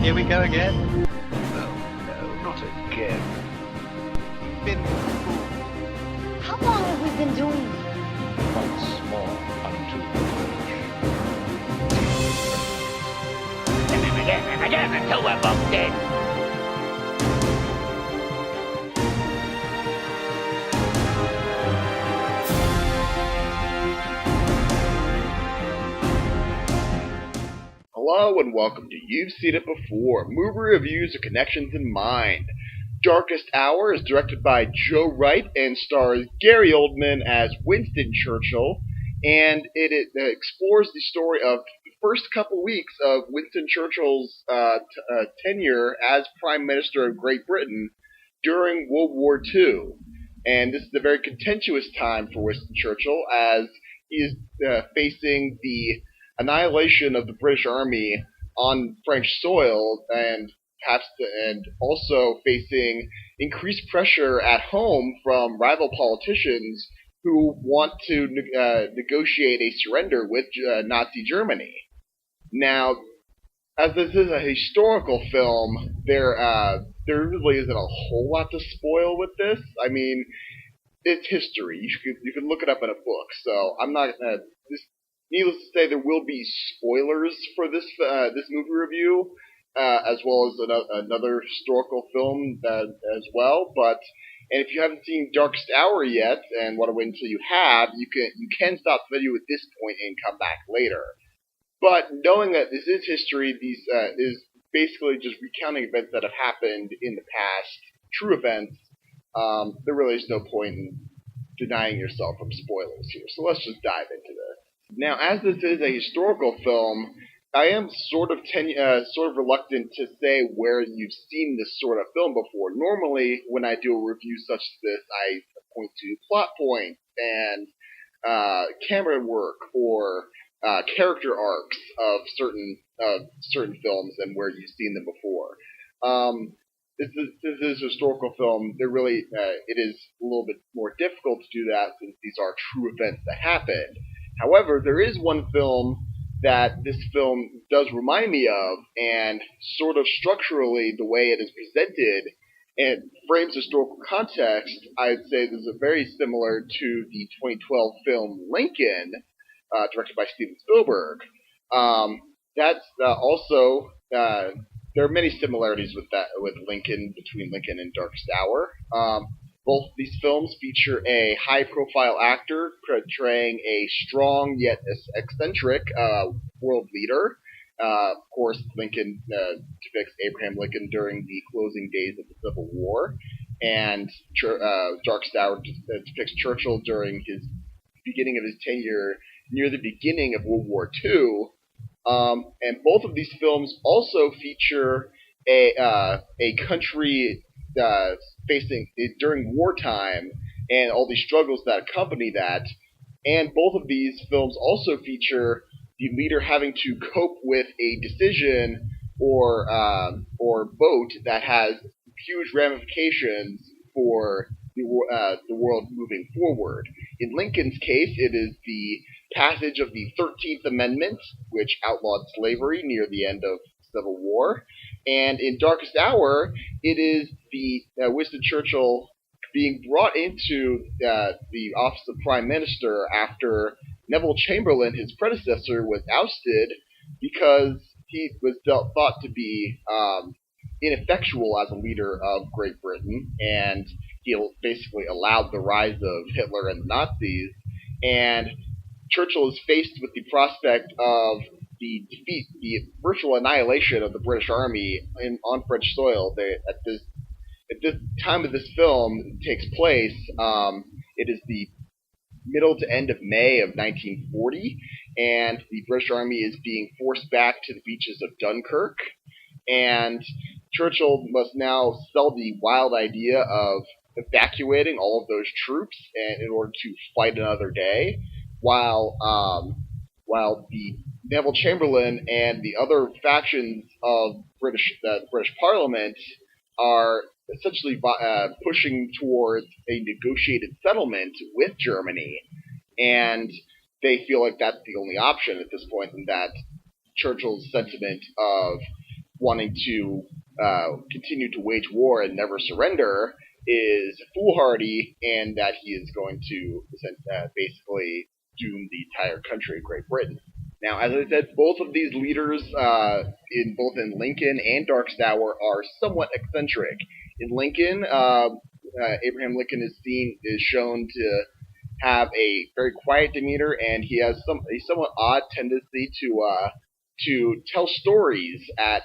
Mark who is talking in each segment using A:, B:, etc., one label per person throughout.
A: Here we go again.
B: No, not again.
A: You've been fooled.
C: How long have we been doing this?
B: Once more unto the
D: Again, until we're both dead.
E: Hello and welcome to You've Seen It Before, movie reviews with connections in mind. Darkest Hour is directed by Joe Wright and stars Gary Oldman as Winston Churchill, and it explores the story of the first couple weeks of Winston Churchill's tenure as Prime Minister of Great Britain during World War II. And this is a very contentious time for Winston Churchill as he is facing the annihilation of the British Army on French soil, and also facing increased pressure at home from rival politicians who want to negotiate a surrender with Nazi Germany. Now, as this is a historical film, there really isn't a whole lot to spoil with this. I mean, it's history. You can look it up in a book. So I'm not gonna. Needless to say, there will be spoilers for this movie review, as well as another historical film as well. And if you haven't seen Darkest Hour yet and want to wait until you have, you can stop the video at this point and come back later. But knowing that this is history, these is basically just recounting events that have happened in the past, true events. There really is no point in denying yourself from spoilers here. So let's just dive into this. Now, as this is a historical film, I am sort of reluctant to say where you've seen this sort of film before. Normally, when I do a review such as this, I point to plot points and camera work or character arcs of certain films and where you've seen them before. This is a historical film. It is a little bit more difficult to do that since these are true events that happened. However, there is one film that this film does remind me of, and sort of structurally, the way it is presented and frames historical context, I'd say this is very similar to the 2012 film Lincoln, directed by Steven Spielberg. There are many similarities with Lincoln, between Lincoln and Darkest Hour. Both of these films feature a high-profile actor portraying a strong yet eccentric world leader. Of course, Lincoln depicts Abraham Lincoln during the closing days of the Civil War, and Darkest Hour depicts Churchill during his beginning of his tenure near the beginning of World War II. And both of these films also feature a country facing during wartime and all the struggles that accompany that. And both of these films also feature the leader having to cope with a decision or vote that has huge ramifications for the world moving forward. In Lincoln's case, it is the passage of the 13th Amendment, which outlawed slavery near the end of the Civil War. And in Darkest Hour, it is the Winston Churchill being brought into the office of Prime Minister after Neville Chamberlain, his predecessor, was ousted because he was thought to be ineffectual as a leader of Great Britain, and he basically allowed the rise of Hitler and the Nazis. And Churchill is faced with the prospect of the defeat, the virtual annihilation of the British Army on French soil. At this time of this film takes place, it is the middle to end of May of 1940, and the British Army is being forced back to the beaches of Dunkirk, and Churchill must now sell the wild idea of evacuating all of those troops in order to fight another day, while the Neville Chamberlain and the other factions of the British Parliament are essentially pushing towards a negotiated settlement with Germany, and they feel like that's the only option at this point, and that Churchill's sentiment of wanting to continue to wage war and never surrender, is foolhardy, and that he is going to basically doom the entire country of Great Britain. Now, as I said, both of these leaders, in Lincoln and Darkstour, are somewhat eccentric. In Lincoln, Abraham Lincoln is shown to have a very quiet demeanor, and he has a somewhat odd tendency to tell stories at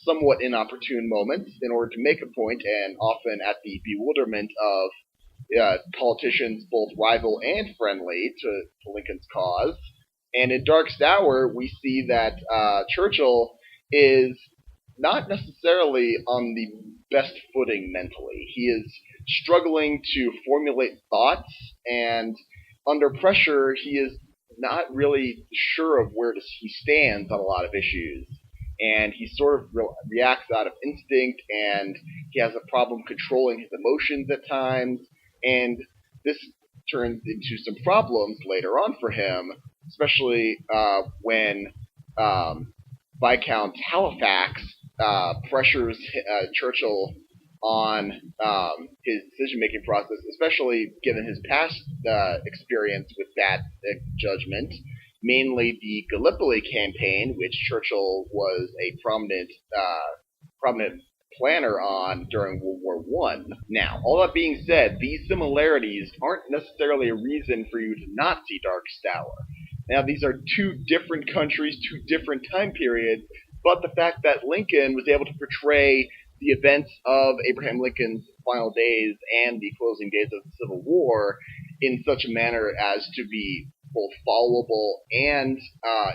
E: somewhat inopportune moments in order to make a point, and often at the bewilderment of politicians, both rival and friendly, to Lincoln's cause. And in Darkstour, we see that Churchill is not necessarily on the best footing mentally. He is struggling to formulate thoughts, and under pressure, he is not really sure of where he stands on a lot of issues. And he sort of reacts out of instinct, and he has a problem controlling his emotions at times, and this turns into some problems later on for him, especially when Viscount Halifax pressures Churchill on his decision-making process, especially given his past experience with bad judgment, mainly the Gallipoli campaign, which Churchill was a prominent planner on during World War I. Now, all that being said, these similarities aren't necessarily a reason for you to not see Darkstour. Now, these are two different countries, two different time periods, but the fact that Lincoln was able to portray the events of Abraham Lincoln's final days and the closing days of the Civil War in such a manner as to be both followable and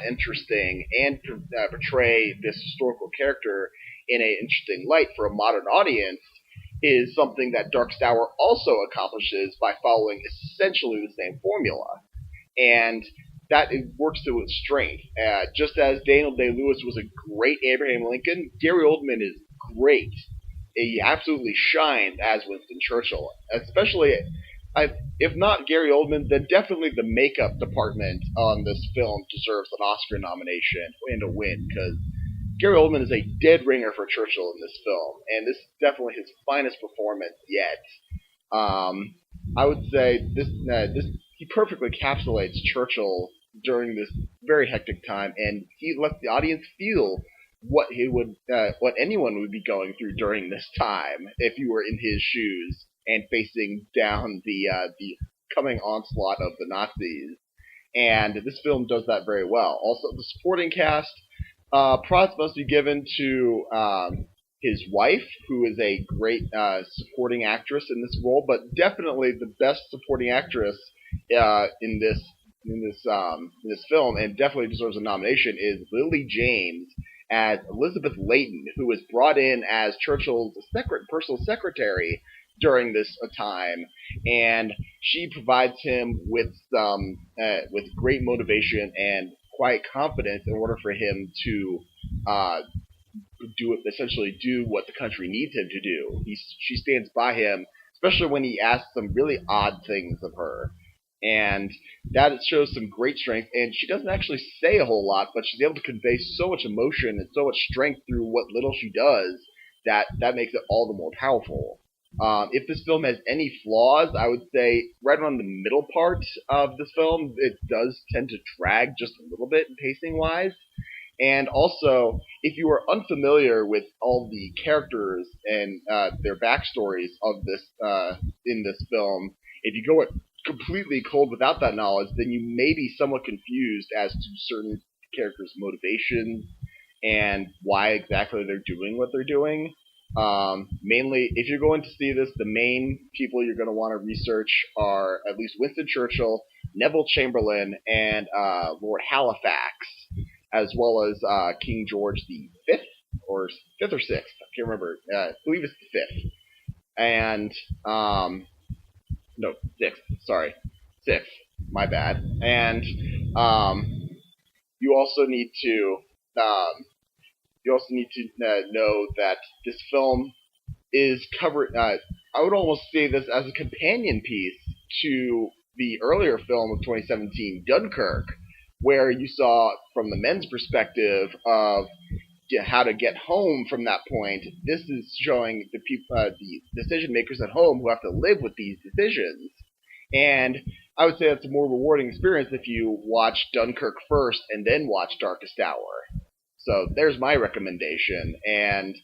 E: interesting, and portray this historical character in an interesting light for a modern audience, is something that Darkstour also accomplishes by following essentially the same formula. And that works to its strength. Just as Daniel Day-Lewis was a great Abraham Lincoln, Gary Oldman is great. He absolutely shines as Winston Churchill. Especially, if not Gary Oldman, then definitely the makeup department on this film deserves an Oscar nomination and a win, because Gary Oldman is a dead ringer for Churchill in this film, and this is definitely his finest performance yet. I would say this he perfectly encapsulates Churchill during this very hectic time, and he lets the audience feel what anyone would be going through during this time if you were in his shoes and facing down the coming onslaught of the Nazis. And this film does that very well. Also, the supporting cast, props must be given to his wife, who is a great supporting actress in this role, but definitely the best supporting actress in this film, and definitely deserves a nomination, is Lily James as Elizabeth Layton, who was brought in as Churchill's personal secretary during this time, and she provides him with great motivation and quiet confidence in order for him to essentially do what the country needs him to do. She stands by him, especially when he asks some really odd things of her. And that shows some great strength, and she doesn't actually say a whole lot, but she's able to convey so much emotion and so much strength through what little she does that makes it all the more powerful. If this film has any flaws, I would say right around the middle part of this film, it does tend to drag just a little bit pacing-wise. And also, if you are unfamiliar with all the characters and their backstories of this in this film, if you go completely cold without that knowledge, then you may be somewhat confused as to certain characters' motivations and why exactly they're doing what they're doing. Mainly, if you're going to see this, the main people you're going to want to research are at least Winston Churchill, Neville Chamberlain, and Lord Halifax, as well as King George the Fifth, or Fifth or Sixth, I can't remember. I believe it's the Fifth. And no, Sixth. Sorry, Sixth. My bad. And you also need to know that this film is covered. I would almost say this as a companion piece to the earlier film of 2017, Dunkirk, where you saw from the men's perspective of how to get home from that point. This is showing the people, the decision makers at home who have to live with these decisions. And I would say that's a more rewarding experience if you watch Dunkirk first and then watch Darkest Hour. So there's my recommendation. And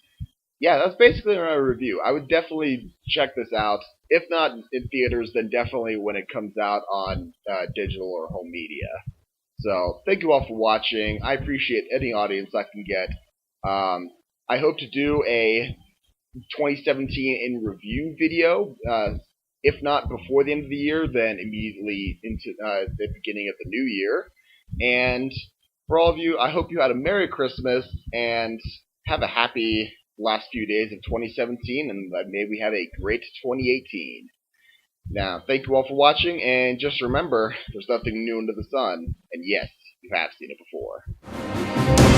E: yeah, that's basically my review. I would definitely check this out. If not in theaters, then definitely when it comes out on digital or home media. So thank you all for watching. I appreciate any audience I can get. I hope to do a 2017 in review video. If not before the end of the year, then immediately into the beginning of the new year. And for all of you, I hope you had a Merry Christmas and have a happy last few days of 2017, and may we have a great 2018. Now, thank you all for watching, and just remember, there's nothing new under the sun, and yes, you have seen it before.